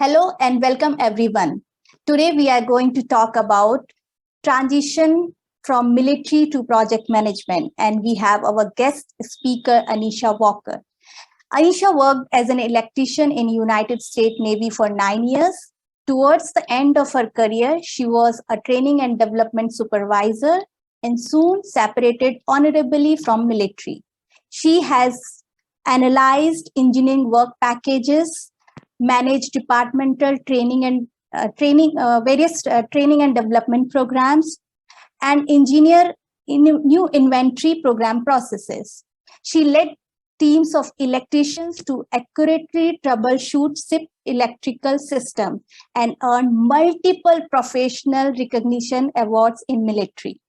Hello and welcome everyone. Today we are going to talk about transition from military to project management, and we have our guest speaker Annissa Walker. Annissa worked as an electrician in United States Navy for 9 years. Towards the end of her career, she was a training and development supervisor and soon separated honorably from military. She has analyzed engineering work packages, manage departmental training and various training and development programs, and engineer in new inventory program processes. She led teams of electricians to accurately troubleshoot ship electrical systems and earned multiple professional recognition awards in military.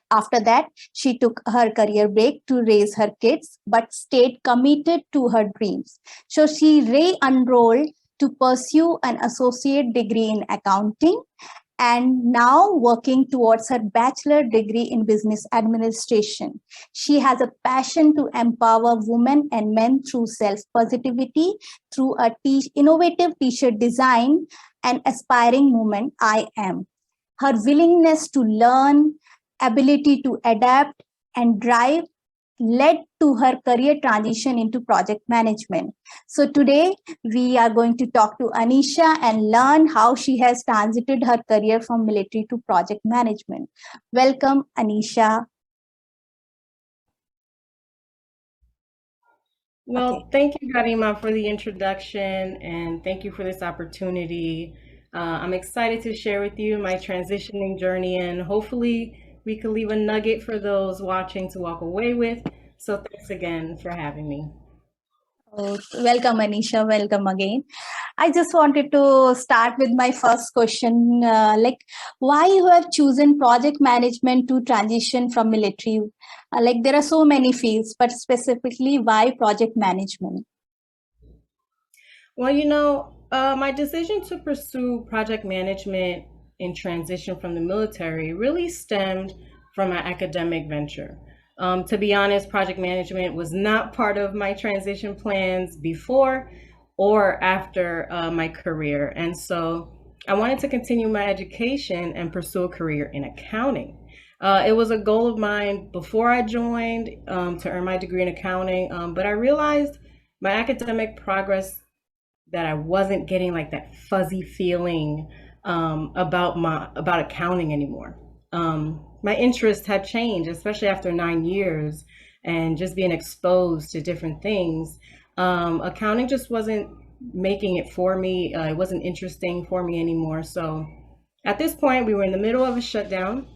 After that, she took her career break to raise her kids, but stayed committed to her dreams. So she re-enrolled to pursue an associate degree in accounting and now working towards her bachelor degree in business administration. She has a passion to empower women and men through self-positivity, through a innovative t-shirt design and aspiring movement, I Am. Her willingness to learn, ability to adapt and drive led to her career transition into project management. So today we are going to talk to Annissa and learn how she has transited her career from military to project management. Welcome, Annissa. Well, thank you, Garima, for the introduction, and thank you for this opportunity. I'm excited to share with you my transitioning journey, and hopefully we can leave a nugget for those watching to walk away with. So thanks again for having me. Oh, welcome, Annissa. Welcome again. I just wanted to start with my first question, why you have chosen project management to transition from military? There are so many fields, but specifically why project management? Well, my decision to pursue project management in transition from the military really stemmed from my academic venture. To be honest, project management was not part of my transition plans before or after my career. And so I wanted to continue my education and pursue a career in accounting. It was a goal of mine before I joined to earn my degree in accounting, but I realized my academic progress that I wasn't getting like that fuzzy feeling about accounting anymore. My interest had changed, especially after 9 years and just being exposed to different things. Accounting just wasn't making it for me. It wasn't interesting for me anymore. So at this point, we were in the middle of a shutdown.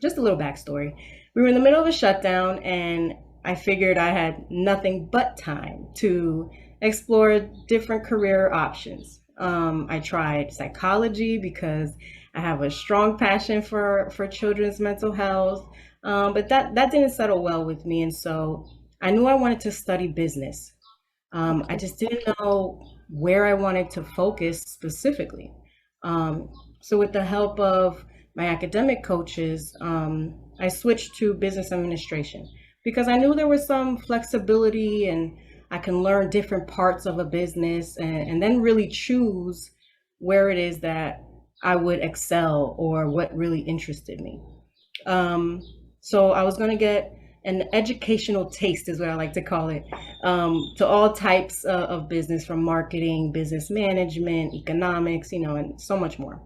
Just a little backstory. We were in the middle of a shutdown, and I figured I had nothing but time to explore different career options. I tried psychology because I have a strong passion for children's mental health, but that didn't settle well with me, and so I knew I wanted to study business. I just didn't know where I wanted to focus specifically. So with the help of my academic coaches, I switched to business administration because I knew there was some flexibility and I can learn different parts of a business and then really choose where it is that I would excel or what really interested me. So I was going to get an educational taste, is what I like to call it, to all types of business, from marketing, business management, economics, and so much more.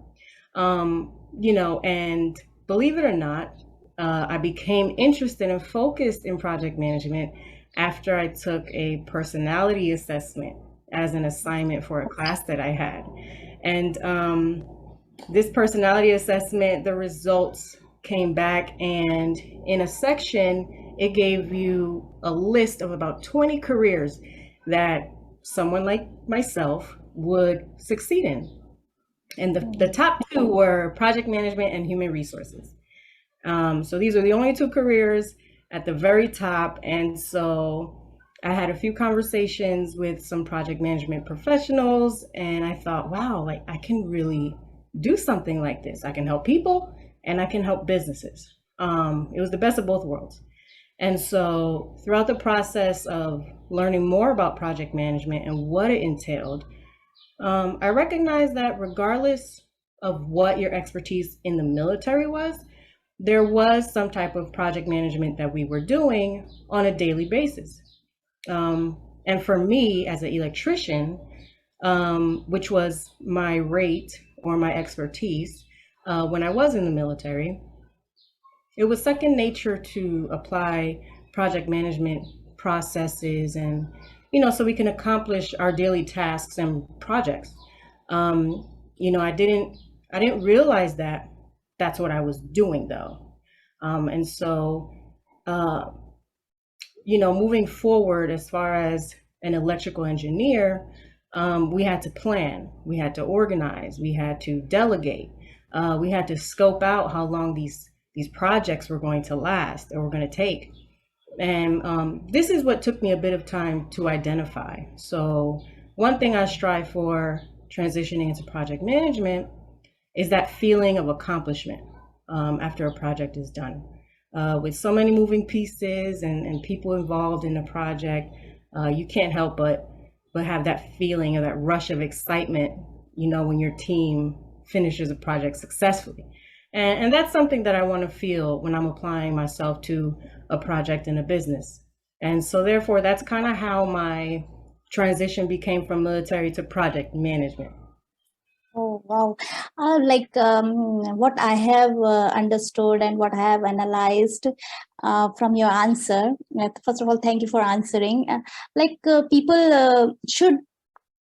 And believe it or not, I became interested and focused in project management after I took a personality assessment as an assignment for a class that I had. And this personality assessment, the results came back, and in a section, it gave you a list of about 20 careers that someone like myself would succeed in. And the top two were project management and human resources. So these are the only two careers at the very top. And so I had a few conversations with some project management professionals, and I thought, wow, I can really do something like this. I can help people and I can help businesses. It was the best of both worlds. And so throughout the process of learning more about project management and what it entailed, I recognize that regardless of what your expertise in the military was, there was some type of project management that we were doing on a daily basis. And for me as an electrician, which was my rate or my expertise when I was in the military, it was second nature to apply project management processes and, so we can accomplish our daily tasks and projects. I didn't realize that that's what I was doing though. And so, uh, moving forward as far as an electrical engineer, we had to plan, we had to organize, we had to delegate, we had to scope out how long these projects were going to last or were going to take. And this is what took me a bit of time to identify. So one thing I strive for transitioning into project management is that feeling of accomplishment after a project is done. With so many moving pieces and people involved in the project, you can't help but have that feeling of that rush of excitement, when your team finishes a project successfully. And that's something that I want to feel when I'm applying myself to a project in a business. And so therefore, that's kind of how my transition became from military to project management. Oh, wow. What I have understood and what I have analyzed from your answer. First of all, thank you for answering. People should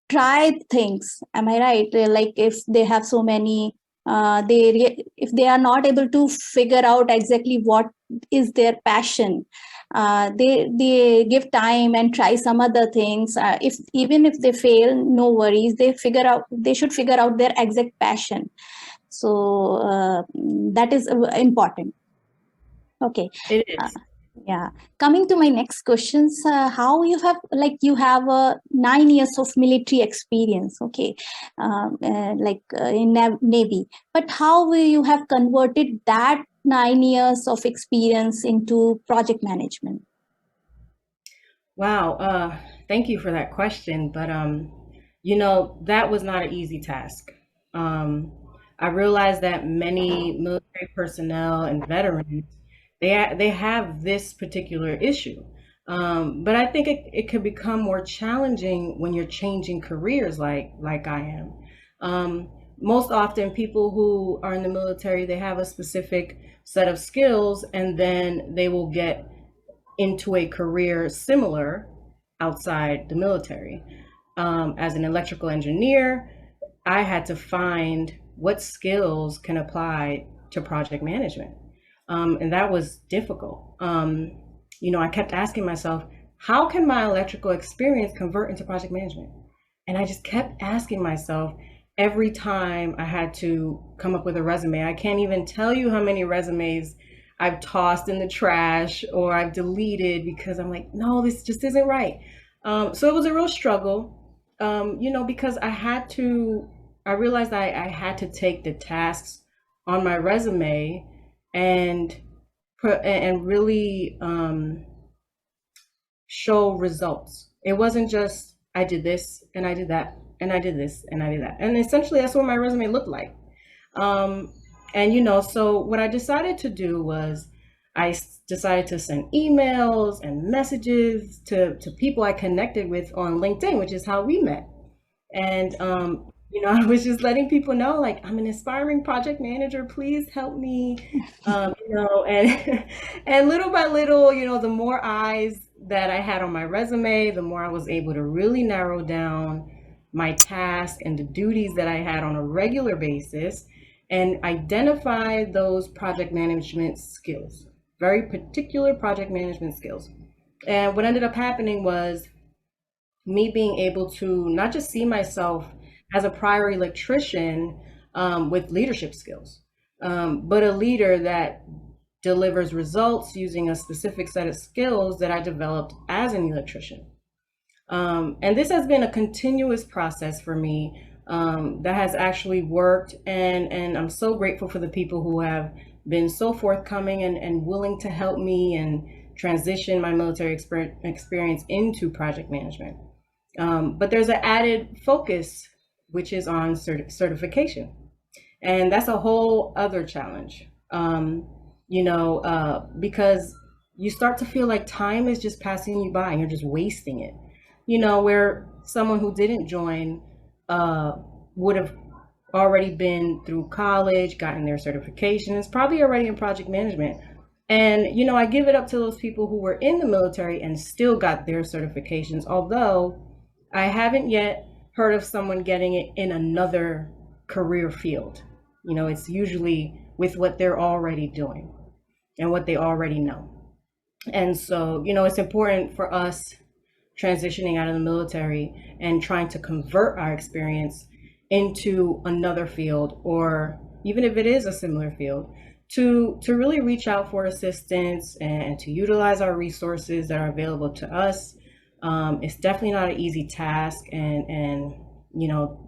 try things. Am I right? Like if they have so many, if they are not able to figure out exactly what is their passion, they give time and try some other things. If even if they fail, no worries. They should figure out their exact passion. So that is important. Okay. It is. Yeah. Coming to my next questions, how you have 9 years of military experience, okay, in Navy, but how will you have converted that 9 years of experience into project management? Wow. Thank you for that question. But, that was not an easy task. I realized that many military personnel and veterans, they have this particular issue. But I think it could become more challenging when you're changing careers like I am. Most often people who are in the military, they have a specific set of skills and then they will get into a career similar outside the military. As an electrical engineer, I had to find what skills can apply to project management. And that was difficult. I kept asking myself, how can my electrical experience convert into project management? And I just kept asking myself every time I had to come up with a resume. I can't even tell you how many resumes I've tossed in the trash or I've deleted because I'm like, no, this just isn't right. So it was a real struggle, because I realized I had to take the tasks on my resume and really show results. It wasn't just, I did this and I did that and I did this and I did that. And essentially that's what my resume looked like. So what I decided to do was I decided to send emails and messages to people I connected with on LinkedIn, which is how we met. And, I was just letting people know, like, I'm an aspiring project manager, please help me, and, and little by little, the more eyes that I had on my resume, the more I was able to really narrow down my task and the duties that I had on a regular basis and identify those project management skills, very particular project management skills. And what ended up happening was me being able to not just see myself as a prior electrician with leadership skills, but a leader that delivers results using a specific set of skills that I developed as an electrician. And this has been a continuous process for me that has actually worked. And I'm so grateful for the people who have been so forthcoming and willing to help me and transition my military experience into project management. But there's an added focus which is on certification. And that's a whole other challenge, because you start to feel like time is just passing you by and you're just wasting it. Where someone who didn't join uh, would have already been through college, gotten their certification, is probably already in project management. And, I give it up to those people who were in the military and still got their certifications, although I haven't yet heard of someone getting it in another career field. It's usually with what they're already doing and what they already know. And so, it's important for us transitioning out of the military and trying to convert our experience into another field, or even if it is a similar field, to really reach out for assistance and to utilize our resources that are available to us. It's definitely not an easy task, and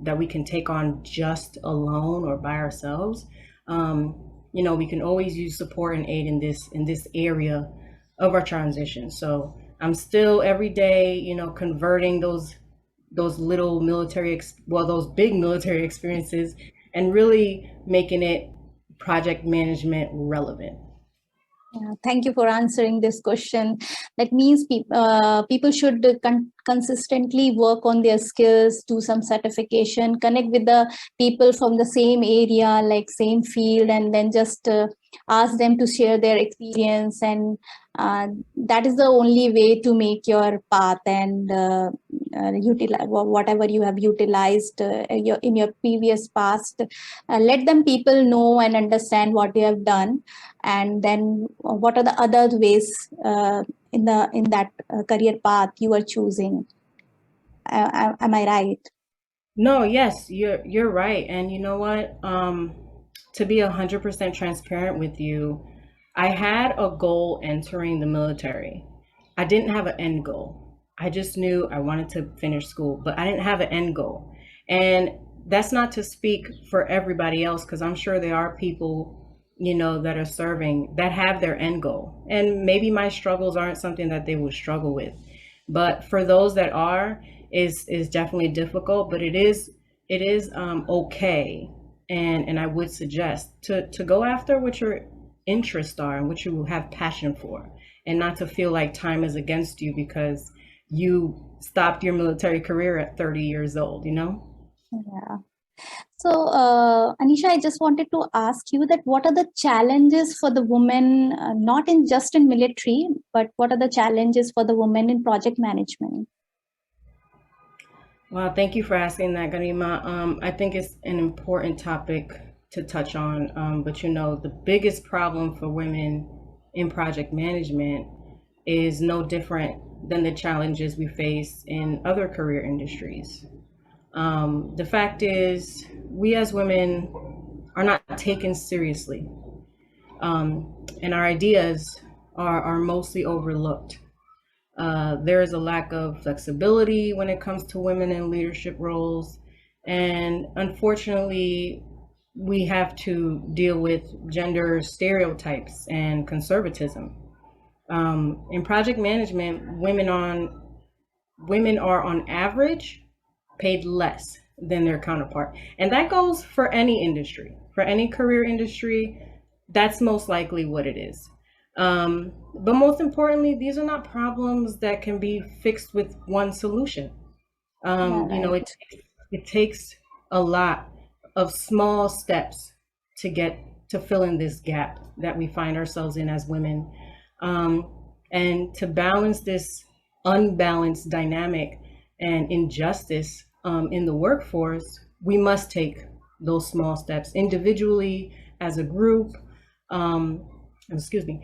that we can take on just alone or by ourselves. We can always use support and aid in this area of our transition. So I'm still every day, converting those little those big military experiences and really making it project management relevant. Yeah, thank you for answering this question. That means people should consistently work on their skills, do some certification, connect with the people from the same area, like same field, and then just ask them to share their experience. And that is the only way to make your path and utilize whatever you have utilized in your previous past. Let them people know and understand what you have done, and then what are the other ways in that career path you are choosing. Am I right? No, yes, you're right. And you know what? To be 100% transparent with you, I had a goal entering the military. I didn't have an end goal. I just knew I wanted to finish school, but I didn't have an end goal. And that's not to speak for everybody else, because I'm sure there are people, that are serving that have their end goal. And maybe my struggles aren't something that they would struggle with. But for those that are, is definitely difficult, but it is okay. And I would suggest to go after what your interests are and what you have passion for, and not to feel like time is against you because you stopped your military career at 30 years old, Yeah. So, Annissa, I just wanted to ask you that what are the challenges for the women, not in just in military, but what are the challenges for the women in project management? Well, thank you for asking that, Garima. I think it's an important topic to touch on, but the biggest problem for women in project management is no different than the challenges we face in other career industries. The fact is, we as women are not taken seriously, and our ideas are mostly overlooked. There is a lack of flexibility when it comes to women in leadership roles, and unfortunately, we have to deal with gender stereotypes and conservatism. In project management, women are on average paid less than their counterpart. And that goes for any industry, for any career industry. That's most likely what it is. But most importantly, these are not problems that can be fixed with one solution. Right. It takes a lot of small steps to fill in this gap that we find ourselves in as women. And to balance this unbalanced dynamic and injustice in the workforce, we must take those small steps individually, as a group. Excuse me.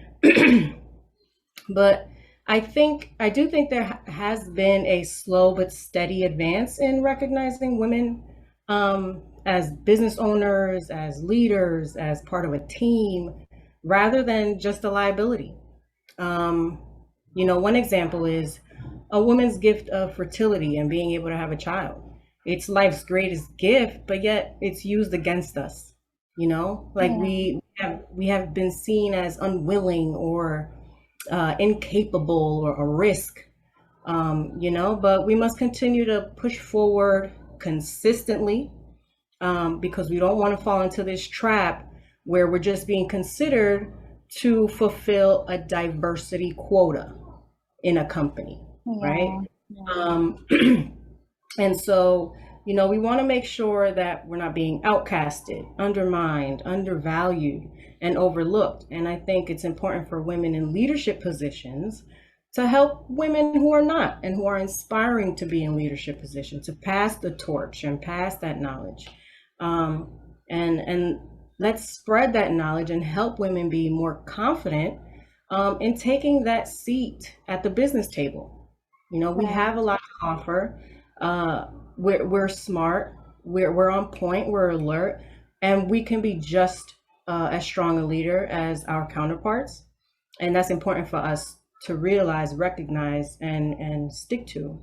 But I do think there has been a slow but steady advance in recognizing women as business owners, as leaders, as part of a team, rather than just a liability. One example is a woman's gift of fertility and being able to have a child. It's life's greatest gift, but yet it's used against us. Like we have been seen as unwilling or incapable or a risk. But we must continue to push forward consistently, because we don't want to fall into this trap where we're just being considered to fulfill a diversity quota in a company, right? And so, we want to make sure that we're not being outcasted, undermined, undervalued, and overlooked. And I think it's important for women in leadership positions to help women who are not and who are inspiring to be in leadership positions, to pass the torch and pass that knowledge. And let's spread that knowledge and help women be more confident in taking that seat at the business table. We have a lot to offer. We're smart, we're on point, we're alert, and we can be just as strong a leader as our counterparts. And that's important for us to realize, recognize, and stick to.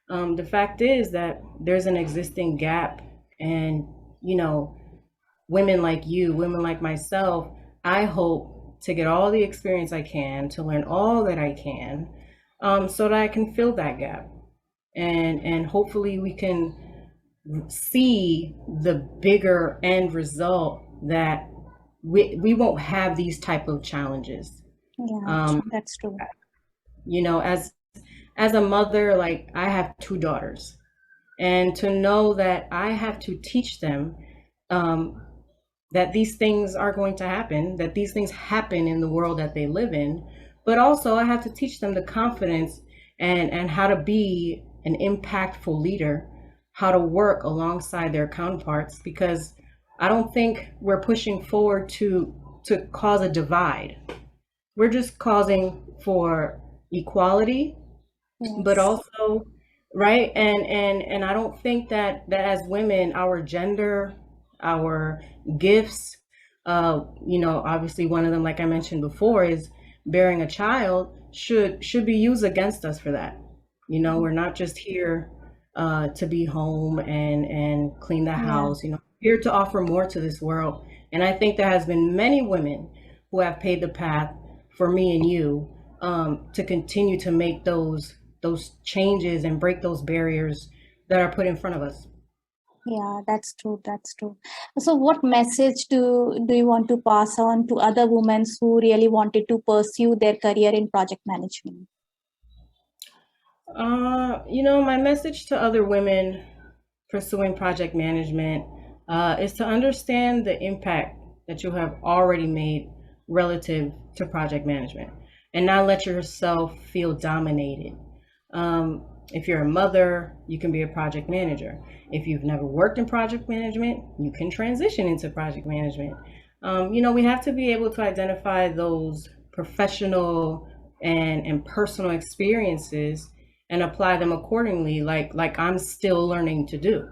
The fact is that there's an existing gap, and women like you, women like myself, I hope to get all the experience I can, to learn all that I can, so that I can fill that gap. And hopefully we can see the bigger end result, that we won't have these type of challenges. That's true. As a mother, like, I have 2 daughters, and to know that I have to teach them that these things are going to happen, that these things happen in the world that they live in, but also I have to teach them the confidence and how to be an impactful leader, how to work alongside their counterparts, because I don't think we're pushing forward to cause a divide. We're just causing for equality, but also, right? And I don't think that as women, our gender, our gifts, obviously one of them, like I mentioned before, is bearing a child, should be used against us for that. We're not just here to be home and clean the house, here to offer more to this world. And I think there has been many women who have paved the path for me and you to continue to make those changes and break those barriers that are put in front of us. Yeah, that's true. That's true. So what message do you want to pass on to other women who really wanted to pursue their career in project management? My message to other women pursuing project management is to understand the impact that you have already made relative to project management, and not let yourself feel dominated. If you're a mother, you can be a project manager. If you've never worked in project management, you can transition into project management. We have to be able to identify those professional and personal experiences and apply them accordingly, like I'm still learning to do.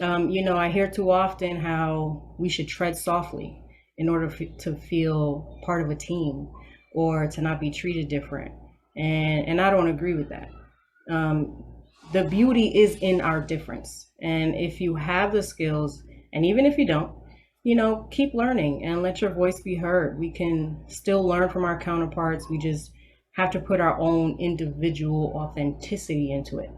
I hear too often how we should tread softly in order to feel part of a team, or to not be treated different. And I don't agree with that. The beauty is in our difference. And if you have the skills, and even if you don't, keep learning and let your voice be heard. We can still learn from our counterparts. We just have to put our own individual authenticity into it.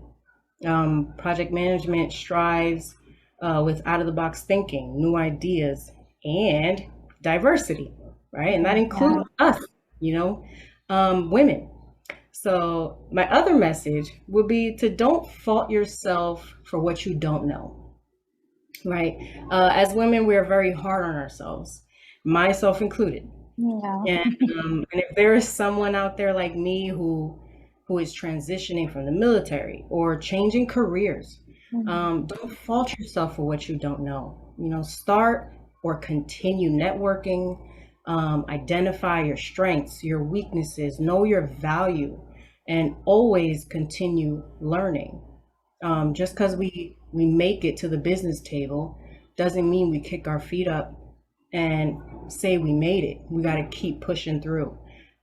Project management strives with out-of-the-box thinking, new ideas, and diversity, right? And that includes us, women. So my other message would be to don't fault yourself for what you don't know, right? As women, we are very hard on ourselves, myself included. And if there is someone out there like me who is transitioning from the military or changing careers, don't fault yourself for what you don't know. Start or continue networking, identify your strengths, your weaknesses, know your value, and always continue learning. Just because we make it to the business table doesn't mean we kick our feet up and say we made it. We got to keep pushing through.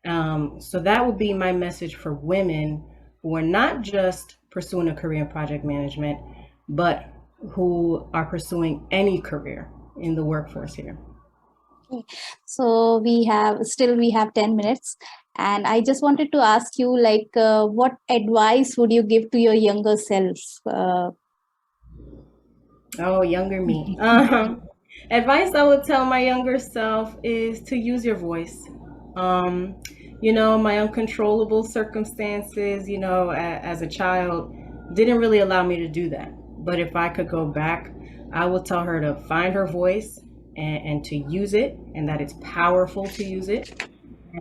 So that would be my message for women who are not just pursuing a career in project management, but who are pursuing any career in the workforce here. Okay. So we have 10 minutes, and I just wanted to ask you, what advice would you give to your younger self? Oh, younger me. Advice I would tell my younger self is to use your voice. Um, my uncontrollable circumstances, as a child, didn't really allow me to do that. But if I could go back, I would tell her to find her voice and to use it, and that it's powerful to use it.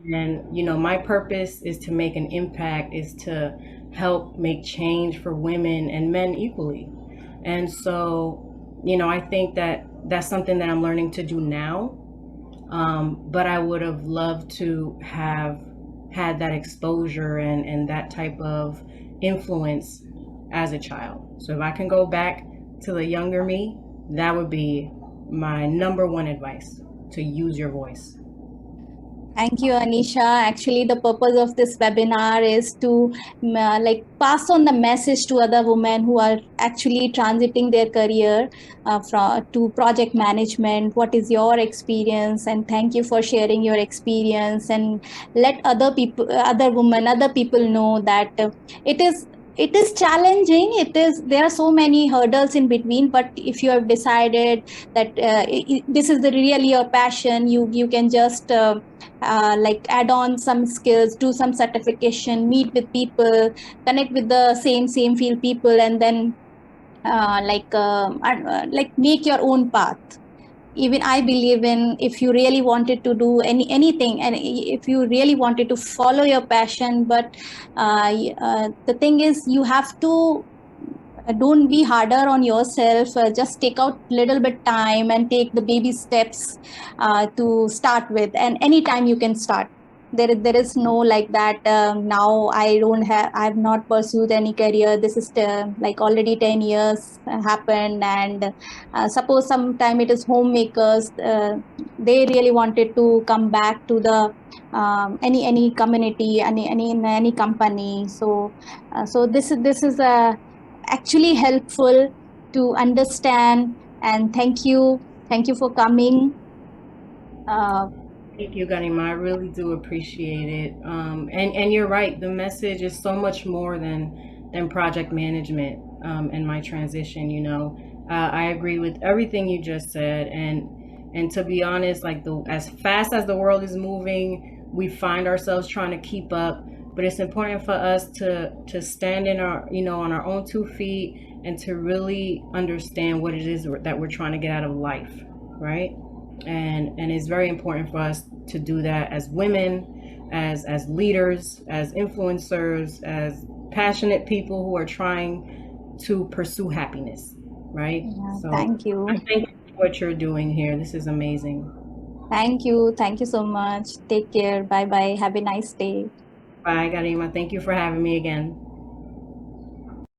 And, my purpose is to make an impact, is to help make change for women and men equally. And so, I think that that's something that I'm learning to do now. But I would have loved to have had that exposure and that type of influence as a child. So if I can go back to the younger me, that would be my number one advice, to use your voice. Thank you, Annissa. Actually, the purpose of this webinar is to pass on the message to other women who are actually transiting their career to project management. What is your experience? And thank you for sharing your experience, and let other people, other women, other people know that it is challenging. There are so many hurdles in between, but if you have decided that this is really your passion, you can just add on some skills, do some certification, meet with people, connect with the same field people, and then make your own path. Even I believe in, if you really wanted to do anything, and if you really wanted to follow your passion, but the thing is, you have to don't be harder on yourself. Just take out little bit time and take the baby steps to start with, and anytime you can start. There is no like that, now I've not pursued any career, this is already 10 years happened, and suppose sometime it is homemakers, they really wanted to come back to the any community, any company. So this is a actually helpful to understand, and thank you for coming. Thank you, Ganima. I really do appreciate it. And you're right. The message is so much more than project management in my transition. I agree with everything you just said. And to be honest, like as fast as the world is moving, we find ourselves trying to keep up. But it's important for us to stand in our on our own 2 feet, and to really understand what it is that we're trying to get out of life, right? And it's very important for us to do that as women, as leaders, as influencers, as passionate people who are trying to pursue happiness, right? Yeah, So thank you. I thank you for what you're doing here. This is amazing. Thank you so much. Take care. Bye bye. Have a nice day. Bye, Garima. Thank you for having me again.